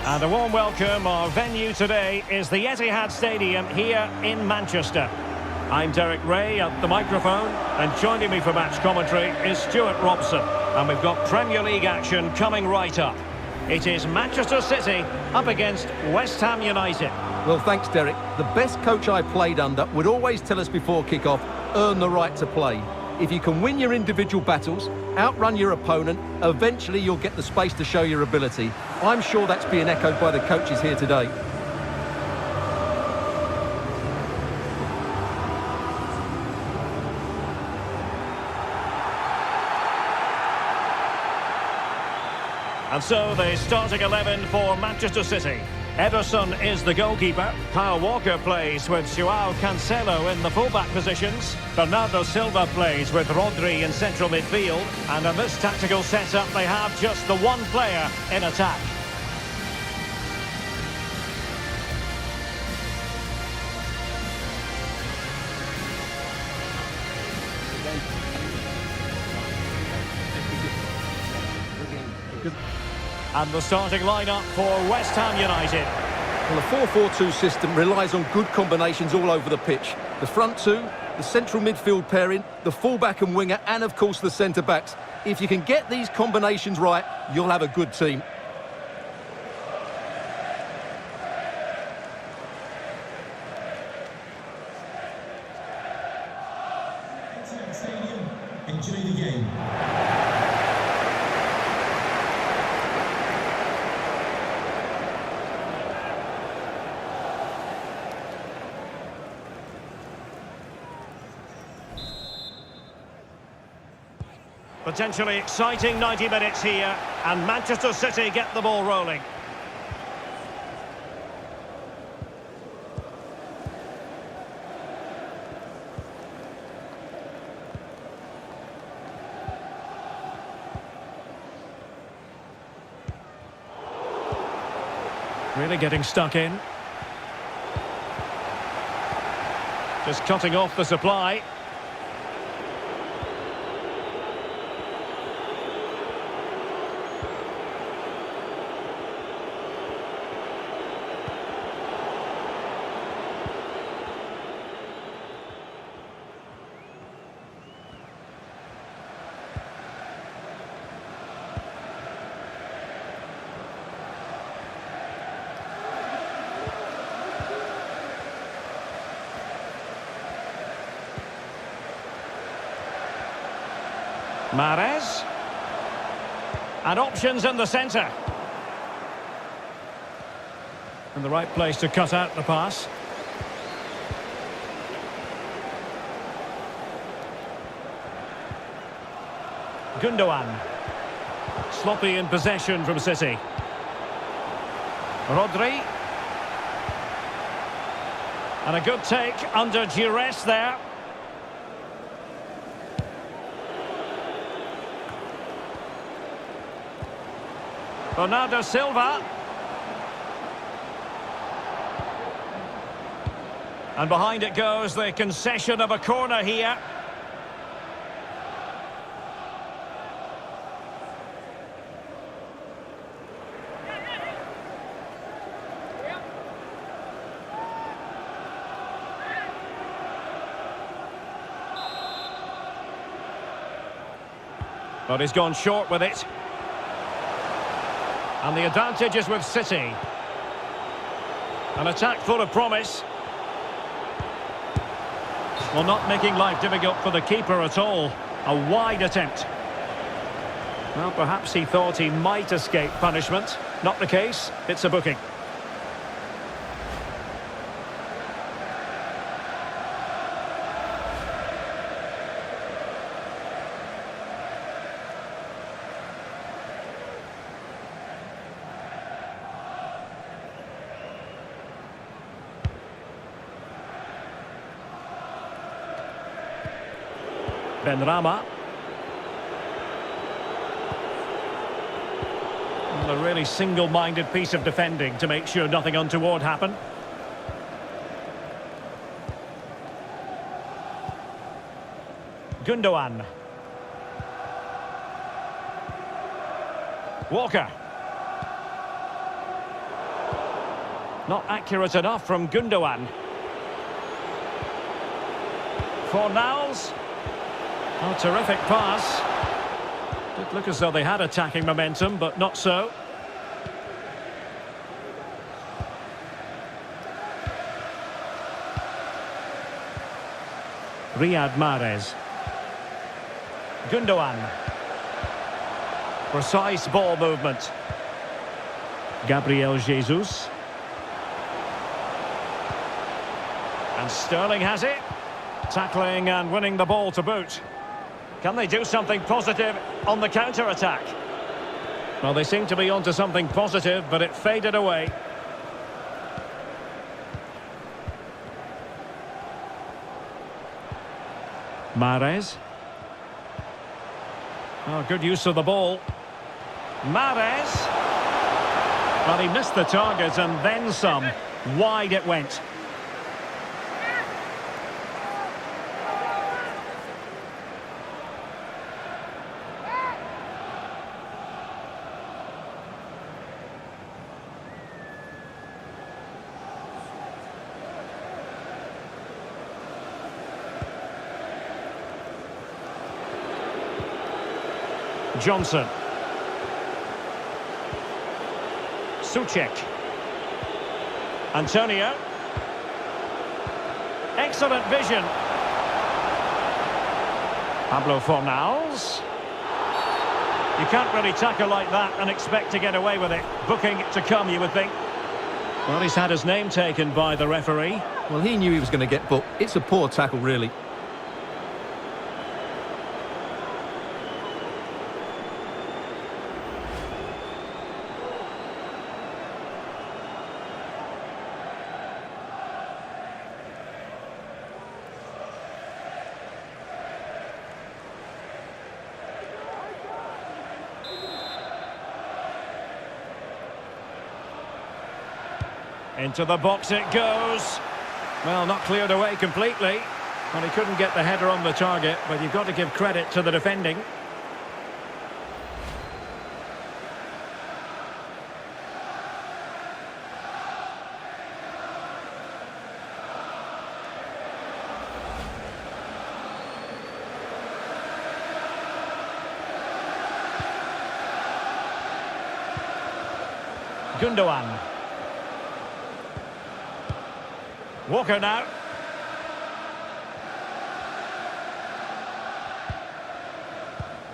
And a warm welcome. Our venue today is the Etihad Stadium here in Manchester. I'm Derek Ray at the microphone, and joining me for match commentary is Stuart Robson. And we've got Premier League action coming right up. It is Manchester City up against West Ham United. Well, thanks, Derek. The best coach I played under would always tell us before kick-off, earn the right to play. If you can win your individual battles, outrun your opponent, eventually you'll get the space to show your ability. I'm sure that's being echoed by the coaches here today. And so the starting 11 for Manchester City. Ederson is the goalkeeper. Kyle Walker plays with Joao Cancelo in the fullback positions. Bernardo Silva plays with Rodri in central midfield. And in this tactical setup, they have just the one player in attack. And the starting lineup for West Ham United. Well, the 4-4-2 system relies on good combinations all over the pitch. The front two, the central midfield pairing, the fullback and winger, and of course the centre-backs. If you can get these combinations right, you'll have a good team. Etihad Stadium, enjoy the game. Potentially exciting 90 minutes here, and Manchester City get the ball rolling. Really getting stuck in. Just cutting off the supply. Mahrez. And options in the centre. And the right place to cut out the pass. Gundogan. Sloppy in possession from City. Rodri. And a good take under duress there. Bernardo Silva. And behind it goes, the concession of a corner here. But he's gone short with it. And the advantage is with City. An attack full of promise. Well, not making life difficult for the keeper at all. A wide attempt. Well, perhaps he thought he might escape punishment. Not the case. It's a booking. Benrahma. A really single-minded piece of defending to make sure nothing untoward happened. Gundogan. Walker. Not accurate enough from Gundogan. Fornals. Oh, terrific pass. Did look as though they had attacking momentum, but not so. Riyad Mahrez. Gundogan. Precise ball movement. Gabriel Jesus. And Sterling has it. Tackling and winning the ball to boot. Can they do something positive on the counter-attack? Well, they seem to be onto something positive, but it faded away. Mahrez. Oh, good use of the ball. Mahrez. Well, he missed the target and then some. Wide it went. Johnson. Suchek. Antonio. Excellent vision. Pablo Fornals. You can't really tackle like that and expect to get away with it. Booking to come, you would think. Well, he's had his name taken by the referee. Well, he knew he was going to get booked. It's a poor tackle, really. Into the box it goes. Well, not cleared away completely. Well, he couldn't get the header on the target, but you've got to give credit to the defending. Gundogan. Walker now.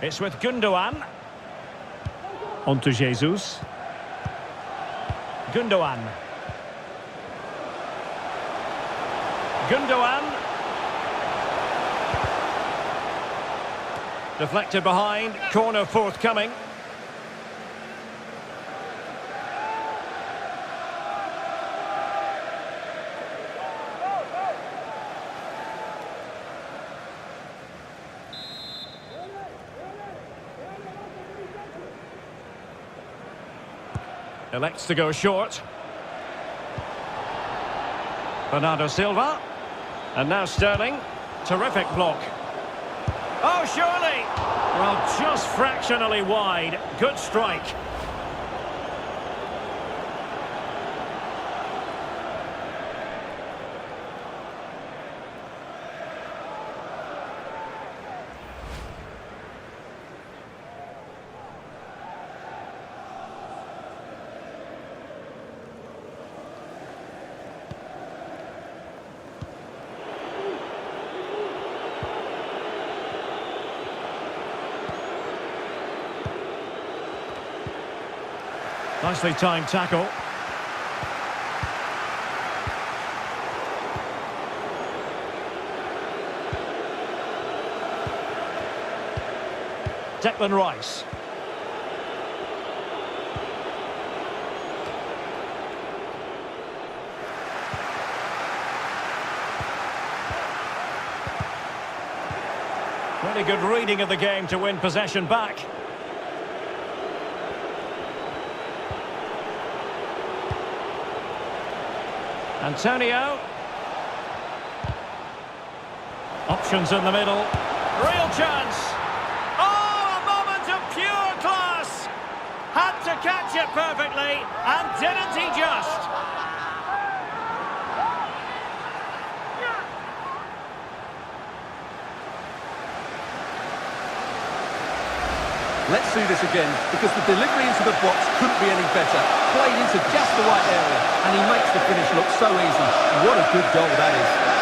It's with Gundogan. On to Jesus. Gundogan. Gundogan. Deflected behind. Corner forthcoming. Elects to go short. Bernardo Silva. And now Sterling. Terrific block. Oh, surely! Well, just fractionally wide. Good strike. Nicely timed tackle. Declan Rice. Really good reading of the game to win possession back. Antonio. Options in the middle. Real chance. Oh, a moment of pure class. Had to catch it perfectly, and didn't he just? Let's see this again, because the delivery into the box couldn't be any better. Played into just the right area, and he makes the finish look so easy. What a good goal that is.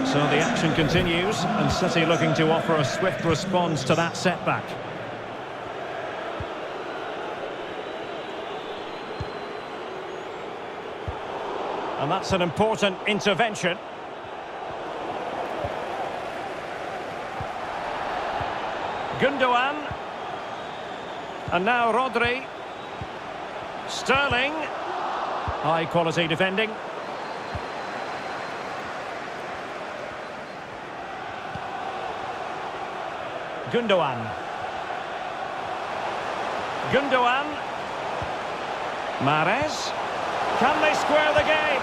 So the action continues, and City looking to offer a swift response to that setback. And that's an important intervention. Gundogan. And now Rodri. Sterling. High quality defending. Gundogan. Gundogan. Mahrez. Can they square the game?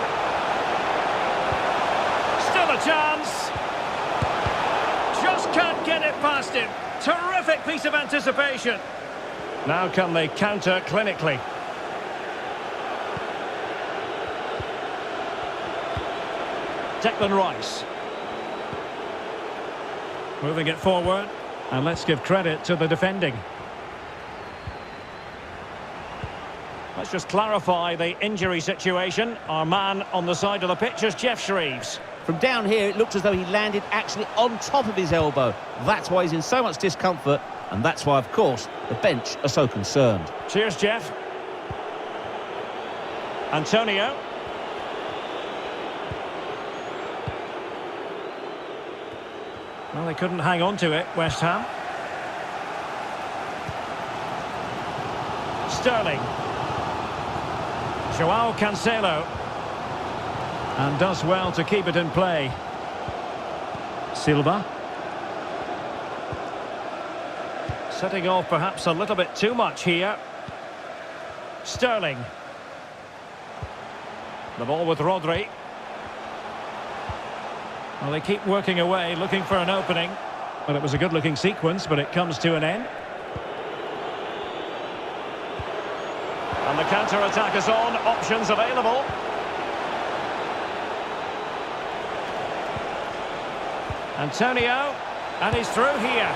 Still a chance. Just can't get it past him. Terrific piece of anticipation. Now can they counter clinically? Declan Rice. Moving it forward. And let's give credit to the defending. Let's just clarify the injury situation. Our man on the side of the pitch is Jeff Shreves. From down here, it looked as though he landed actually on top of his elbow. That's why he's in so much discomfort, and that's why, of course, the bench are so concerned. Cheers, Jeff. Antonio. Well, they couldn't hang on to it, West Ham. Sterling. Joao Cancelo. And does well to keep it in play. Silva. Setting off perhaps a little bit too much here. Sterling. The ball with Rodri. Well, they keep working away, looking for an opening. Well, it was a good-looking sequence, but it comes to an end. And the counter-attack is on. Options available. Antonio. And he's through here.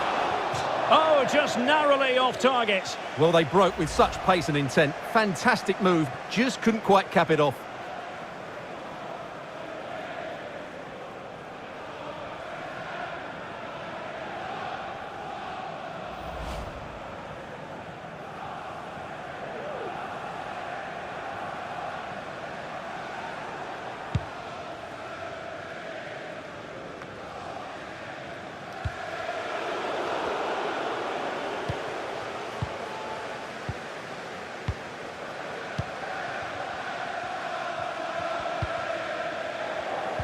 Oh, just narrowly off target. Well, they broke with such pace and intent. Fantastic move. Just couldn't quite cap it off.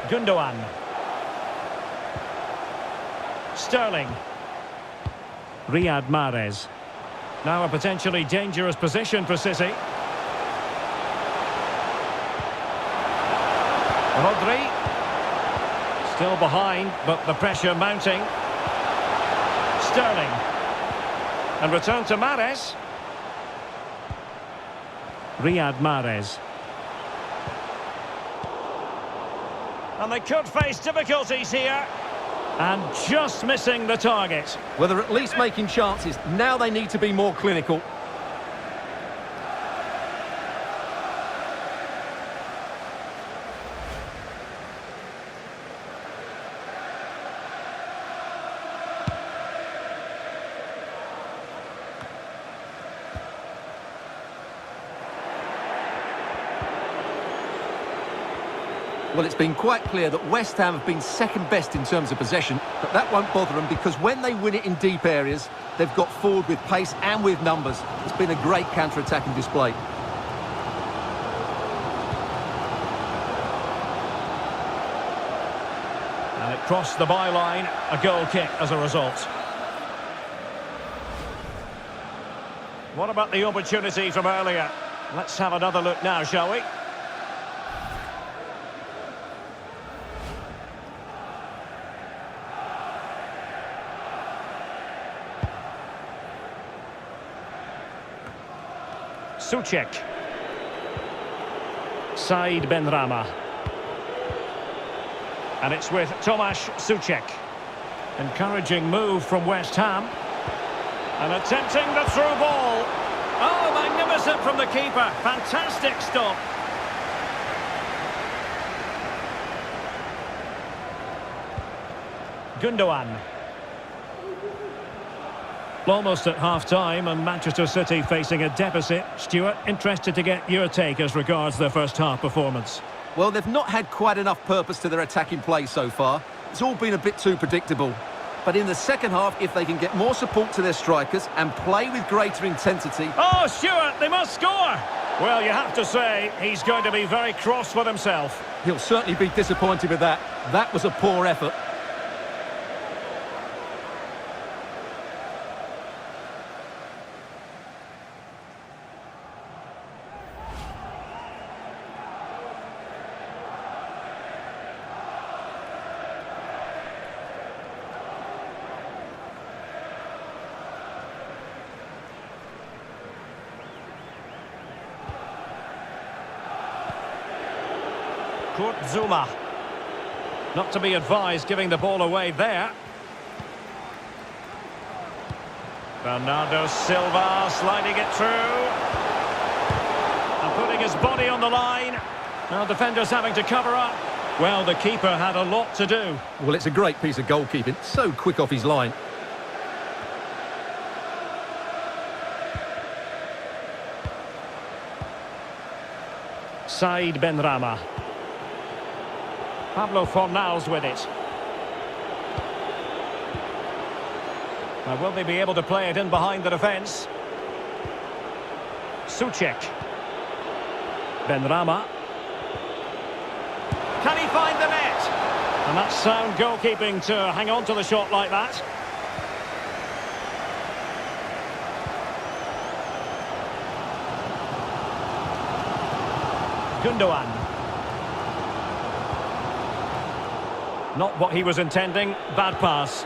Gundogan. Sterling. Riyad Mahrez. Now a potentially dangerous position for City. Rodri. Still behind, but the pressure mounting. Sterling. And return to Mahrez. Riyad Mahrez. And they could face difficulties here. And just missing the target. Well, they're at least making chances. Now they need to be more clinical. Well, it's been quite clear that West Ham have been second best in terms of possession, but that won't bother them because when they win it in deep areas, they've got forward with pace and with numbers. It's been a great counter-attacking display. And it crossed the byline, a goal kick as a result. What about the opportunity from earlier? Let's have another look now, shall we? Souček. Said Benrahma. And it's with Tomasz Souček. Encouraging move from West Ham. And attempting the through ball. Oh, magnificent from the keeper. Fantastic stop. Gundogan. Almost at half-time and Manchester City facing a deficit. Stuart, interested to get your take as regards their first-half performance. Well, they've not had quite enough purpose to their attacking play so far. It's all been a bit too predictable. But in the second half, if they can get more support to their strikers and play with greater intensity... Oh, Stuart, they must score! Well, you have to say, he's going to be very cross with himself. He'll certainly be disappointed with that. That was a poor effort. Kurt Zouma. Not to be advised giving the ball away there. Bernardo Silva sliding it through. And putting his body on the line. Now defenders having to cover up. Well, the keeper had a lot to do. Well, it's a great piece of goalkeeping. So quick off his line. Said Benrahma. Pablo Fornals with it. Now, will they be able to play it in behind the defence? Souček. Benrahma. Can he find the net? And that's sound goalkeeping to hang on to the shot like that. Gundogan. Not what he was intending. Bad pass.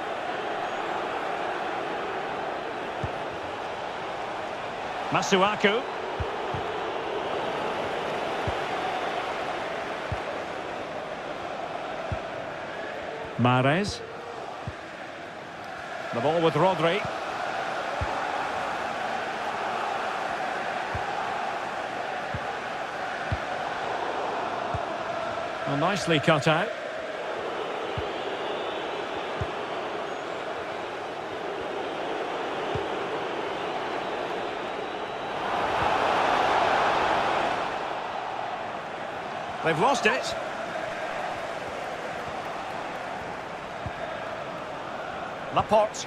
Masuaku. Mahrez. The ball with Rodri. Well, nicely cut out. They've lost it. Laporte.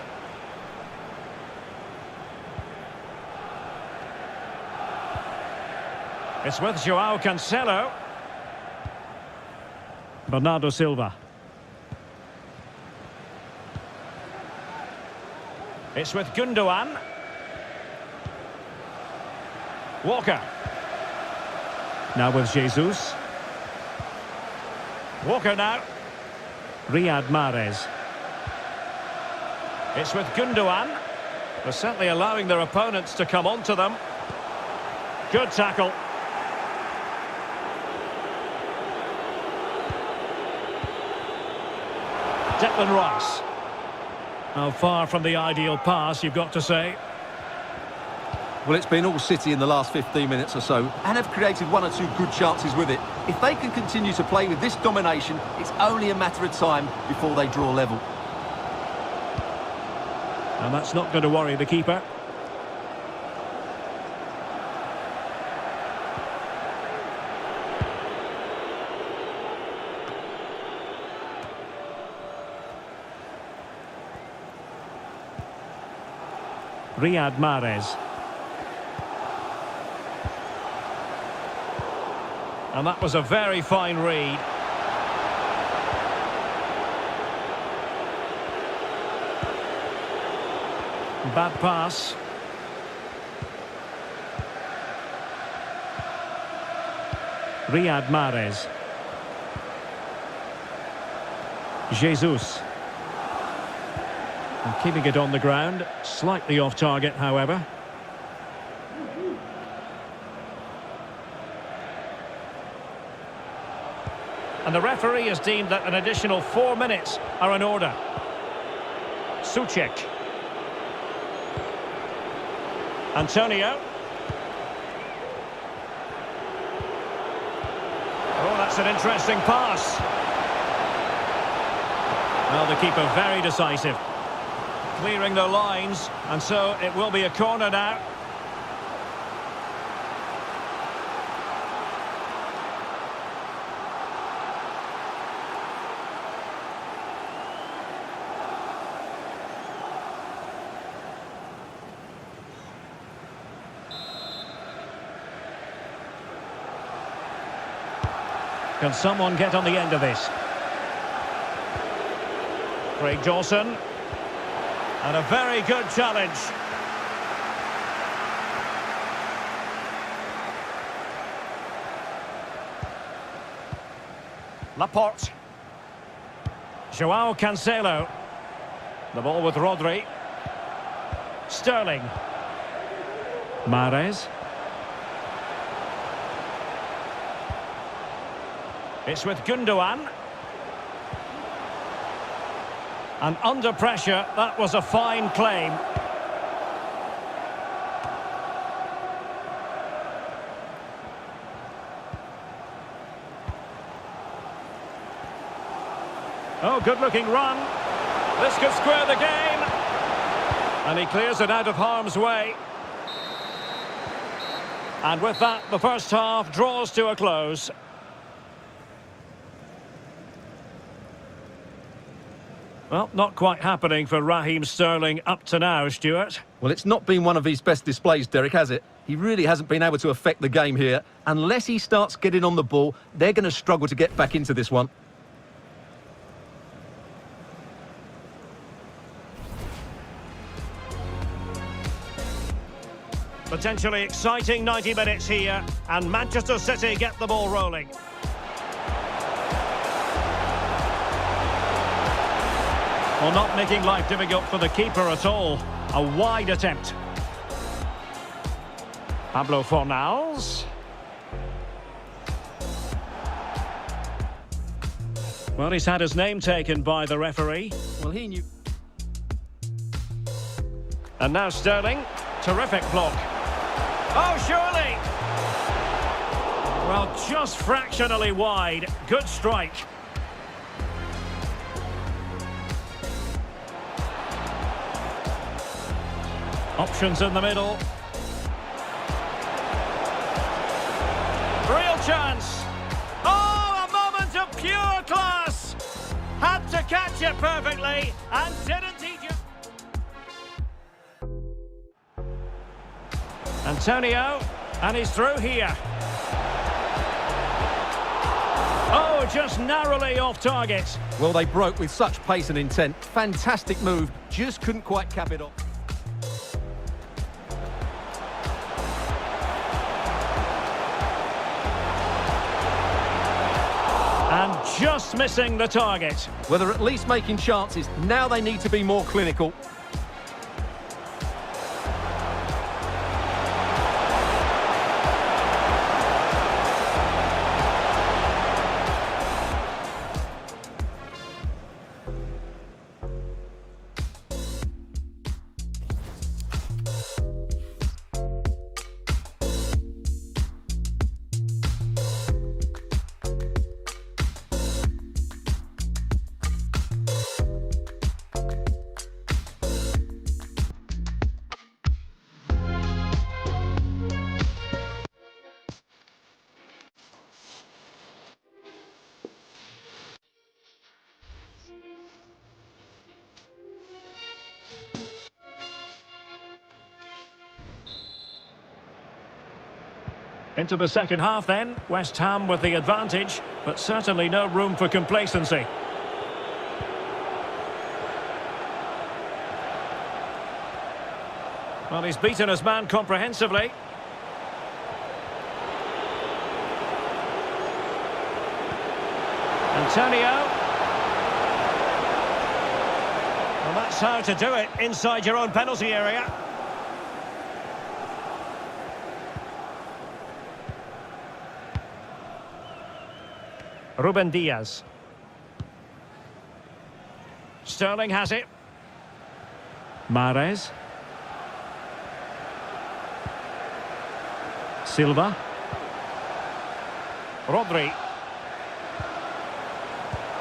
It's with João Cancelo. Bernardo Silva. It's with Gundogan. Walker. Now with Jesus. Walker now. Riyad Mahrez. It's with Gundogan. They're certainly allowing their opponents to come onto them. Good tackle. Declan Rice. How far from the ideal pass, you've got to say. Well, it's been all City in the last 15 minutes or so, and have created one or two good chances with it. If they can continue to play with this domination, it's only a matter of time before they draw level. And that's not going to worry the keeper. Riyad Mahrez. And that was a very fine read. Bad pass. Riyad Mahrez. Jesus. And keeping it on the ground. Slightly off target, however. And the referee has deemed that an additional 4 minutes are in order. Soucek. Antonio. Oh, that's an interesting pass. Well, the keeper very decisive. Clearing the lines, and so it will be a corner now. Can someone get on the end of this? Craig Dawson. And a very good challenge. Laporte. Joao Cancelo. The ball with Rodri. Sterling. Mahrez. It's with Gundogan. And under pressure, that was a fine claim. Oh, good-looking run. This could square the game. And he clears it out of harm's way. And with that, the first half draws to a close. Well, not quite happening for Raheem Sterling up to now, Stuart. Well, it's not been one of his best displays, Derek, has it? He really hasn't been able to affect the game here. Unless he starts getting on the ball, they're going to struggle to get back into this one. Potentially exciting 90 minutes here, and Manchester City get the ball rolling. Well, not making life difficult for the keeper at all. A wide attempt. Pablo Fornals. Well, he's had his name taken by the referee. Well, he knew. And now Sterling. Terrific block. Oh, surely! Well, just fractionally wide. Good strike. Options in the middle. Real chance. Oh, a moment of pure class. Had to catch it perfectly and didn't he just... Antonio, and he's through here. Oh, just narrowly off target. Well, they broke with such pace and intent. Fantastic move, just couldn't quite cap it off. And just missing the target. Well, they're at least making chances. Now they need to be more clinical. Into the second half then, West Ham with the advantage, but certainly no room for complacency. Well, he's beaten his man comprehensively. Antonio. Well, that's how to do it inside your own penalty area. Ruben Diaz. Sterling has it. Mahrez. Silva. Rodri.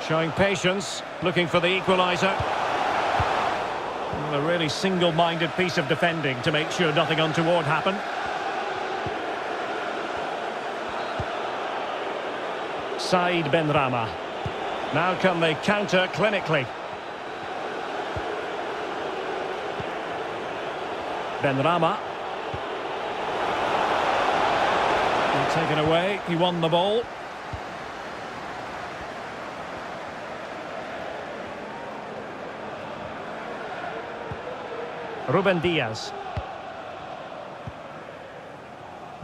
Showing patience, looking for the equaliser. A really single-minded piece of defending to make sure nothing untoward happened. Said Benrahma. Now can they counter clinically? Benrahma. And taken away, he won the ball. Ruben Diaz.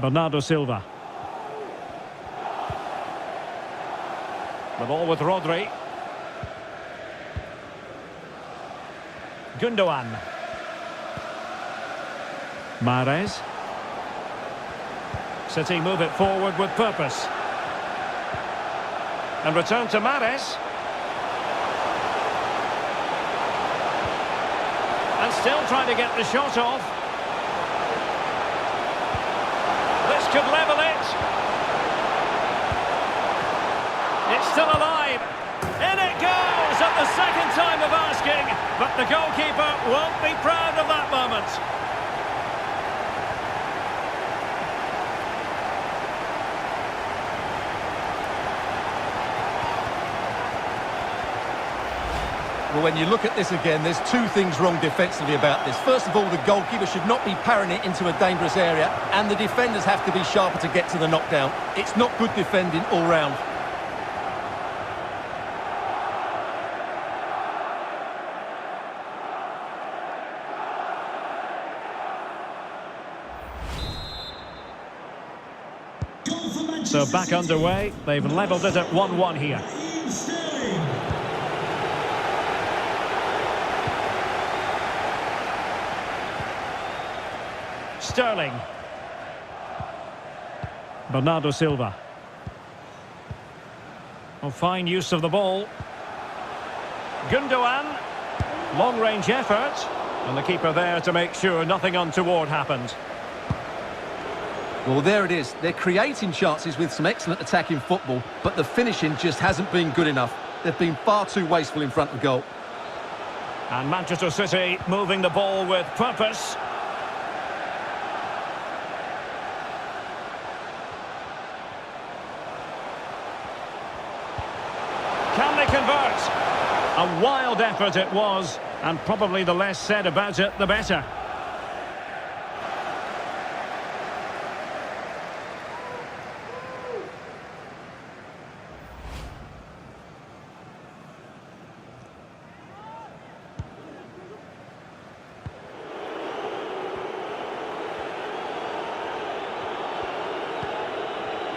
Bernardo Silva. The ball with Rodri. Gundogan. Mahrez. City move it forward with purpose. And return to Mahrez. And still trying to get the shot off. This could level it. It's still alive. In it goes at the second time of asking. But the goalkeeper won't be proud of that moment. Well, when you look at this again, there's two things wrong defensively about this. First of all, the goalkeeper should not be parrying it into a dangerous area, and the defenders have to be sharper to get to the knockdown. It's not good defending all round. So back underway. They've levelled it at 1-1 here. Sterling. Bernardo Silva. Oh, fine use of the ball. Gundogan. Long-range effort. And the keeper there to make sure nothing untoward happened. Well, there it is. They're creating chances with some excellent attacking football, but the finishing just hasn't been good enough. They've been far too wasteful in front of goal. And Manchester City moving the ball with purpose. Can they convert? A wild effort it was, and probably the less said about it, the better.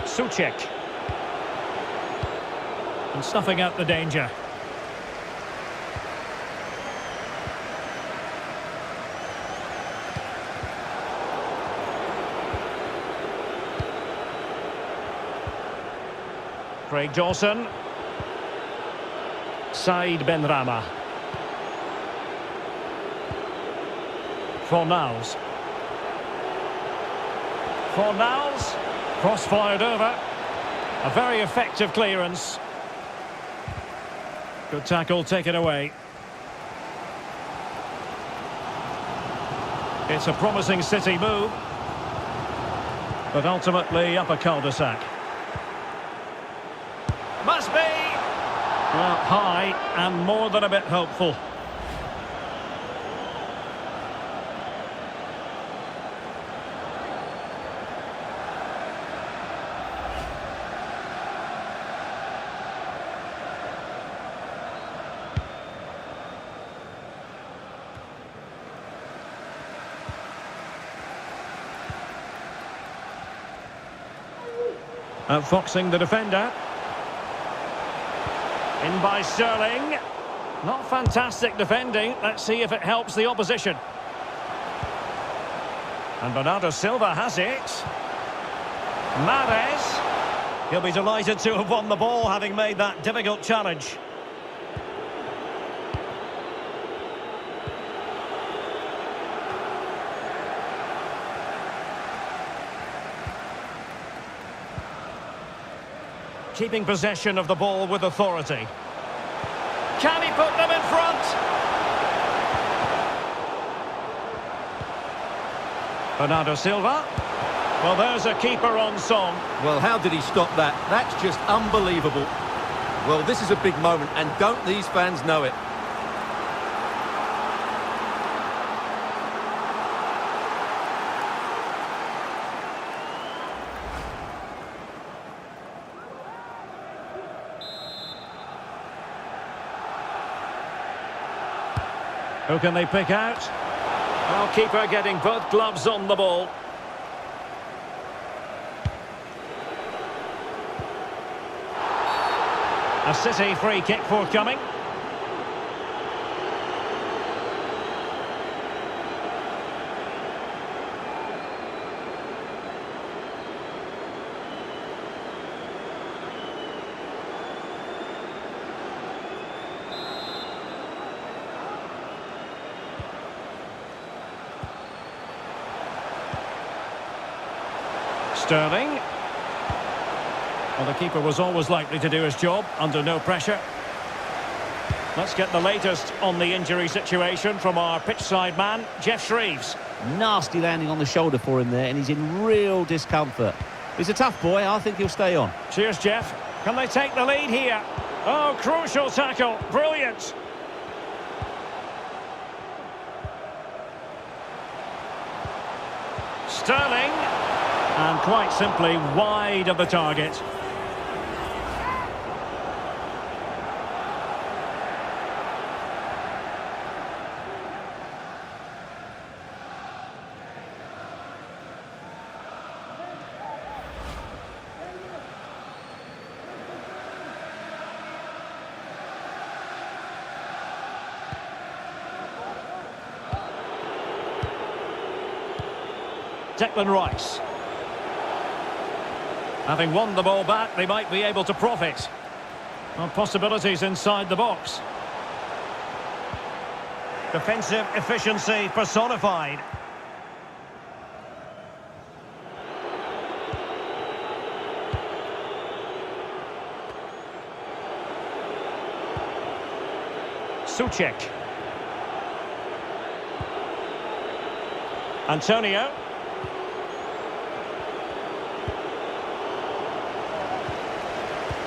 Souček. And snuffing out the danger. Craig Dawson. Said Benrahma. Fornals. Fornals. Cross-fired over. A very effective clearance. Good tackle, taken away. It's a promising City move, but ultimately up a cul-de-sac. Must be! Well, high and more than a bit hopeful. Outfoxing the defender. In by Sterling. Not fantastic defending. Let's see if it helps the opposition. And Bernardo Silva has it. Mahrez. He'll be delighted to have won the ball, having made that difficult challenge. Keeping possession of the ball with authority. Can he put them in front? Bernardo Silva. Well, there's a keeper on song. Well, how did he stop that? That's just unbelievable. Well, this is a big moment, and don't these fans know it? Who can they pick out? Well, keeper getting both gloves on the ball. A City free kick forthcoming. Sterling. Well, the keeper was always likely to do his job under no pressure. Let's get the latest on the injury situation from our pitchside man, Jeff Shreeves. Nasty landing on the shoulder for him there, and he's in real discomfort. He's a tough boy. I think he'll stay on. Cheers, Jeff. Can they take the lead here? Oh, crucial tackle. Brilliant. Sterling. And quite simply wide of the target. Declan Rice. Having won the ball back, they might be able to profit. Well, possibilities inside the box. Defensive efficiency personified. Souček. Antonio.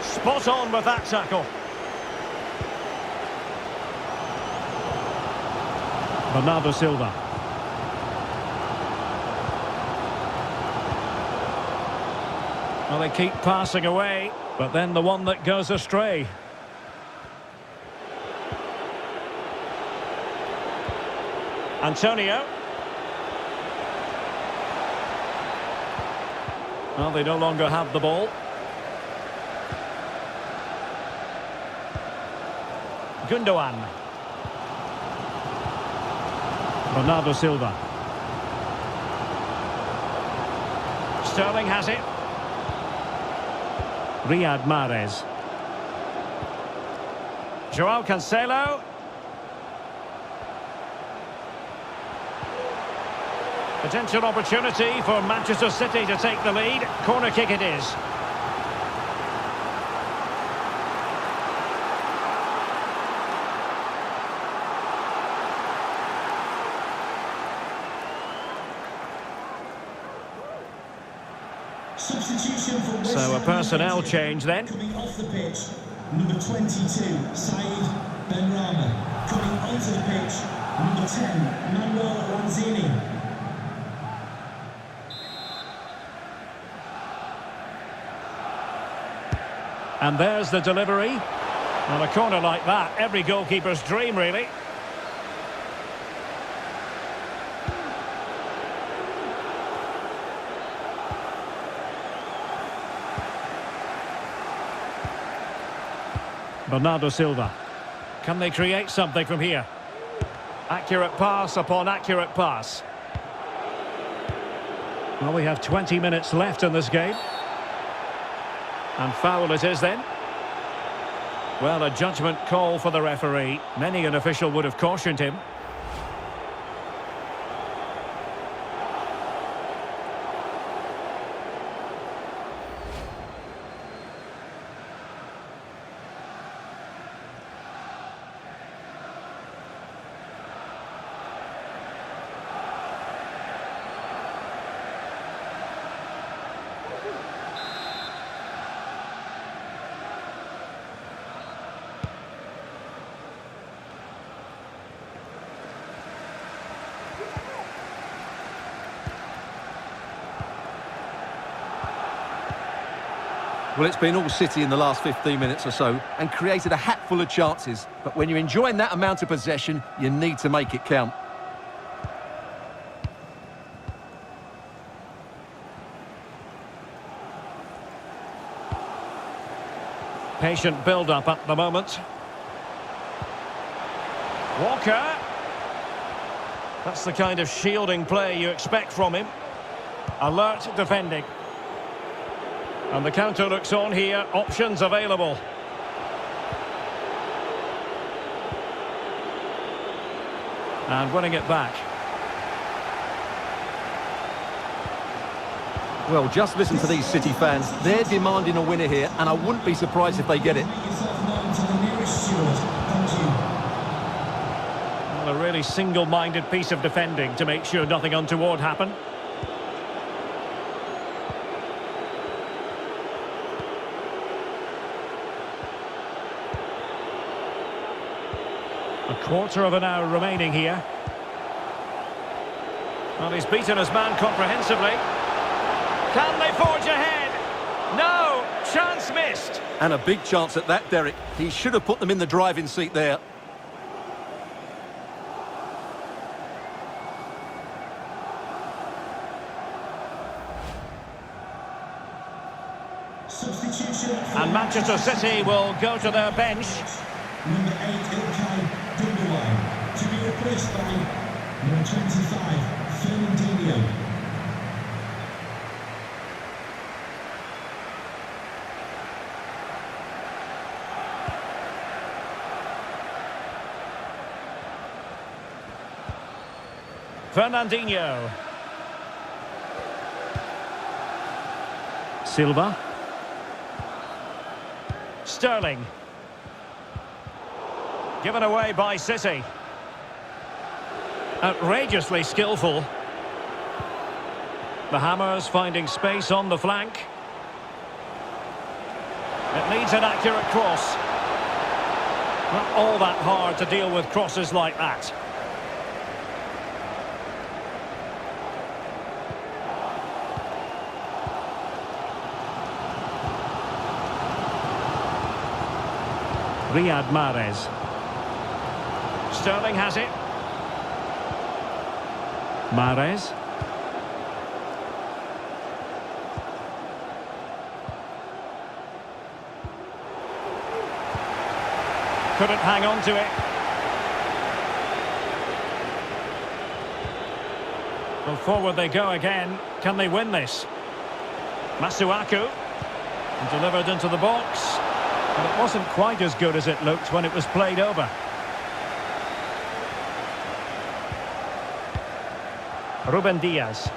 Spot on with that tackle. Bernardo Silva. Well, they keep passing away, but then the one that goes astray. Antonio. Well, they no longer have the ball. Gundogan. Bernardo Silva. Sterling has it. Riyad Mahrez. Joao Cancelo. Potential opportunity for Manchester City to take the lead. Corner kick it is. So a personnel change then. Coming off the pitch, number 22, Said Benrahma. Coming onto the pitch, number 10, Manuel Lanzini. And there's the delivery. On a corner like that, every goalkeeper's dream, really. Bernardo Silva. Can they create something from here? Accurate pass upon accurate pass. Well, we have 20 minutes left in this game. And foul it is then. Well, a judgment call for the referee. Many an official would have cautioned him. Well, it's been all City in the last 15 minutes or so and created a hatful of chances. But when you're enjoying that amount of possession, you need to make it count. Patient build-up at the moment. Walker. That's the kind of shielding play you expect from him. Alert defending. And the counter looks on here. Options available. And winning it back. Well, just listen to these City fans. They're demanding a winner here, and I wouldn't be surprised if they get it. Well, a really single-minded piece of defending to make sure nothing untoward happened. A quarter of an hour remaining here. Well, he's beaten his man comprehensively. Can they forge ahead? No! Chance missed! And a big chance at that, Derek. He should have put them in the driving seat there. Substitution. And Manchester City will go to their bench. Number 8, Ilkay Gundogan, to be replaced by number 25, Fernandinho. Fernandinho. Silva. Sterling. Given away by City. Outrageously skillful. The Hammers finding space on the flank. It needs an accurate cross. Not all that hard to deal with crosses like that. Riyad Mahrez. Sterling has it. Mahrez. Couldn't hang on to it. Well, forward they go again. Can they win this? Masuaku. And delivered into the box. And it wasn't quite as good as it looked when it was played over. Ruben Diaz.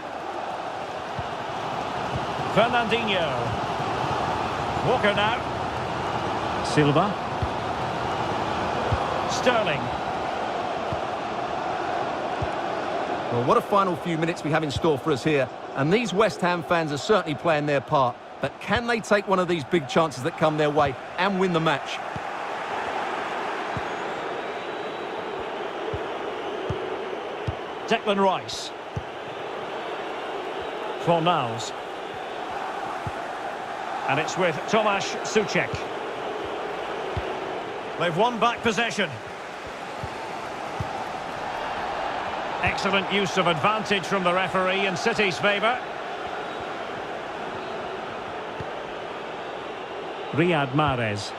Fernandinho. Walker now. Silva. Sterling. Well, what a final few minutes we have in store for us here. And these West Ham fans are certainly playing their part. But can they take one of these big chances that come their way and win the match? Declan Rice. Fornals. And it's with Tomasz Suchek. They've won back possession. Excellent use of advantage from the referee in City's favour. Riyad Mahrez.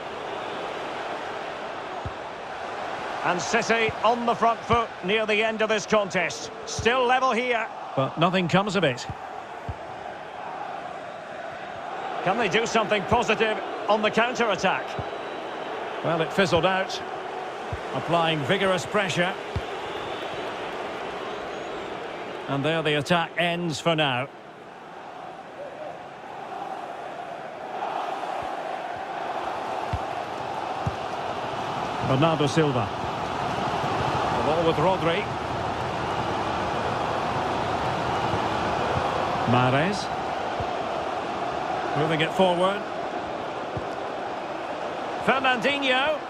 And City on the front foot near the end of this contest. Still level here, but nothing comes of it. Can they do something positive on the counter-attack? Well, it fizzled out. Applying vigorous pressure. And there the attack ends for now. Bernardo Silva. The ball with Rodri. Mahrez. Moving it forward. Fernandinho.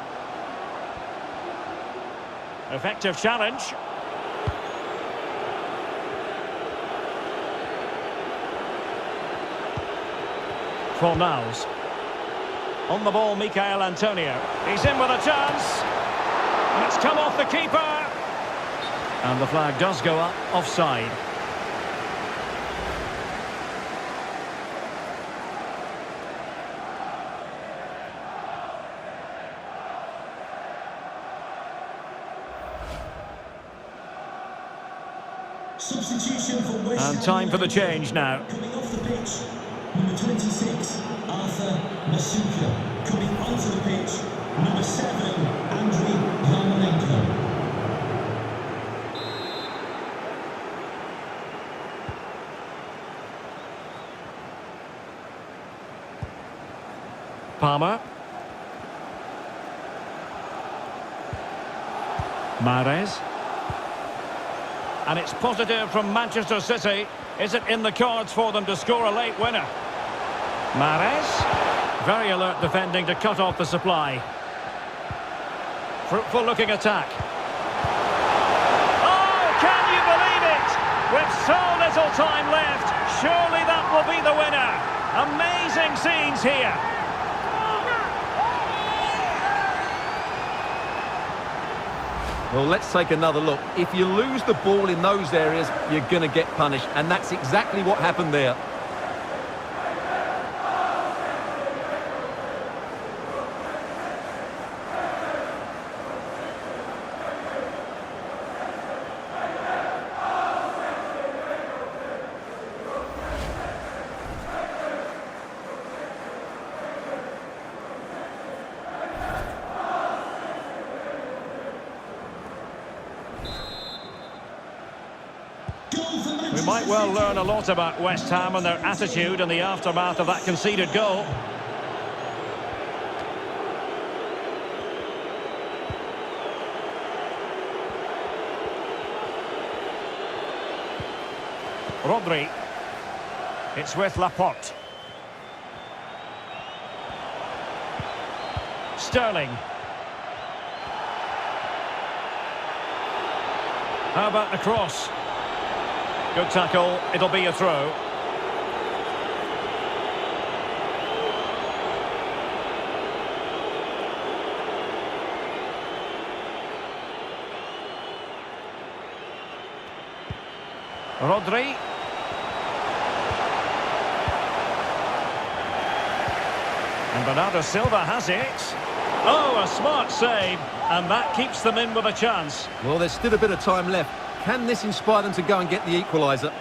Effective challenge. Fornals. On the ball, Michael Antonio. He's in with a chance. And it's come off the keeper. And the flag does go up, offside. Substitution for West And time for the change now. Coming off the pitch, number 26, Arthur Masuka. Coming onto the pitch, number 7, Andriy Yarmolenko. Palmer. Mahrez. And it's positive from Manchester City. Is it in the cards for them to score a late winner? Mahrez. Very alert defending to cut off the supply. Fruitful looking attack. Oh, can you believe it? With so little time left, surely that will be the winner. Amazing scenes here. Well, let's take another look. If you lose the ball in those areas, you're going to get punished. And that's exactly what happened there. We might well learn a lot about West Ham and their attitude in the aftermath of that conceded goal. Rodri. It's with Laporte. Sterling. How about the cross? Good tackle, it'll be a throw. Rodri. And Bernardo Silva has it. Oh, a smart save. And that keeps them in with a chance. Well, there's still a bit of time left. Can this inspire them to go and get the equaliser?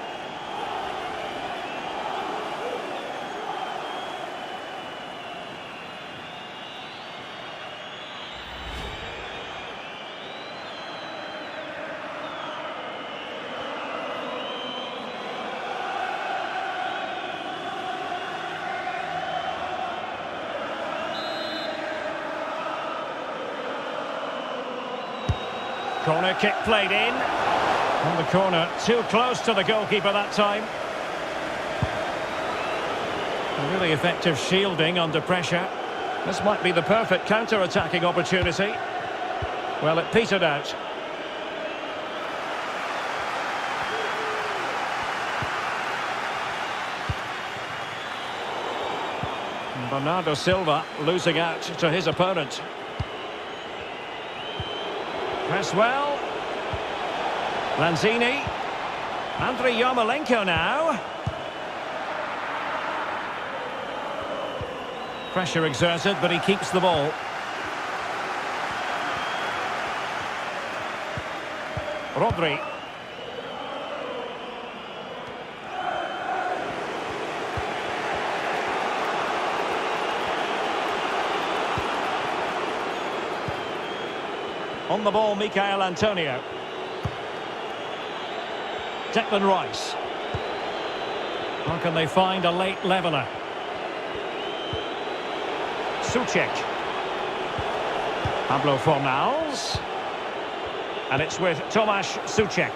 Corner kick played in. On the corner, too close to the goalkeeper that time. A really effective shielding under pressure. This might be the perfect counter-attacking opportunity. Well, it petered out. Bernardo Silva losing out to his opponent. Press well. Lanzini. Andriy Yarmolenko now. Pressure exerted, but he keeps the ball. Rodri. On the ball, Michael Antonio. Declan Rice. How can they find a late leveller? Souček. Pablo Fornals. And it's with Tomasz Souček.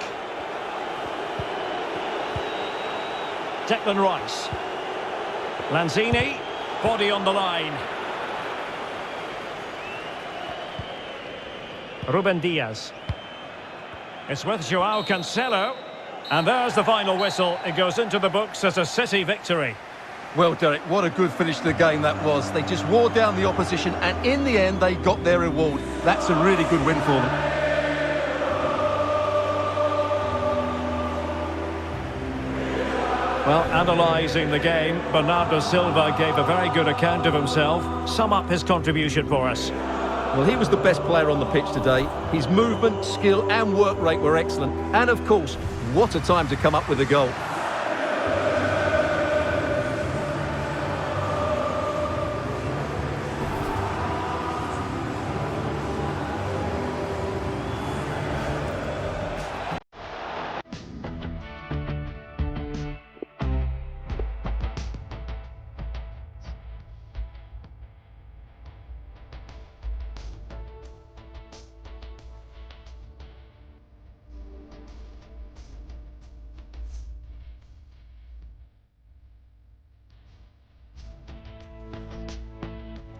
Declan Rice. Lanzini. Body on the line. Ruben Diaz. It's with Joao Cancelo. And there's the final whistle. It goes into the books as a City victory. Well, Derek, what a good finish to the game that was. They just wore down the opposition, and in the end, they got their reward. That's a really good win for them. Well, analysing the game, Bernardo Silva gave a very good account of himself. Sum up his contribution for us. Well, he was the best player on the pitch today. His movement, skill and work rate were excellent. And, of course, what a time to come up with a goal.